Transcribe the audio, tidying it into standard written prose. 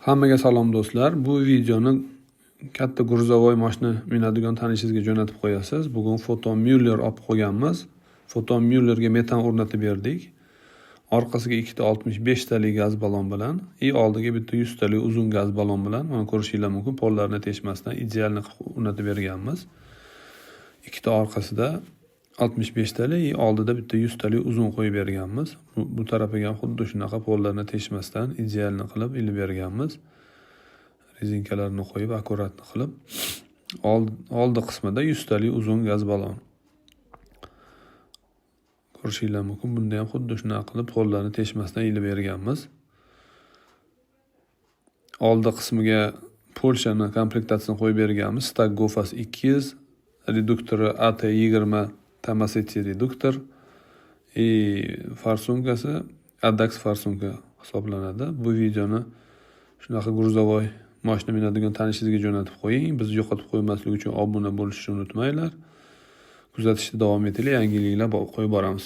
Hammaga salom do'stlar. Bu videoni katta gruzovoy mashina minadigan tanishingizga jo'natib qo'yasiz. Bugun Foton Muller olib qo'yganmiz. Foton Mullerga metan o'rnatib berdik. Orqasiga ikkita 65 talik gaz ballon bilan, oldiga bitta 100 talik uzun gaz ballon bilan, mana ko'rishingiz mumkin, pollarni teshmasdan idealni o'rnatib berganmiz. Ikkita orqasida 65 talik, oldida bitta 100 talik uzun qo'yib berganmiz. Bu tarafiga ham xuddi shunaqa pollarni teshmasdan idealni qilib ilib berganmiz. Rezinkalarni qo'yib, akkuratni qilib, oldi qismida 100 talik uzun gaz ballon. Ko'rishingiz mumkin, bunda ham xuddi shunaqa qilib pollarni teshmasdan ilib berganmiz. Oldi qismiga Polshani komplektatsiyasini qo'yib berganmiz. Stak Gofas 200, reduktori AT20 Tamaseti reduktor, farsungasi Adax farsunka hisoblanadi. Bu videoni shunaqa gruzovoy mashina minadigan tanishingizga jo'natib qo'ying. Bizni yo'qotib qo'ymaslik uchun obuna bo'lishni unutmanglar. Kuzatishda davom etinglar, yangiliklar qo'yib boramiz.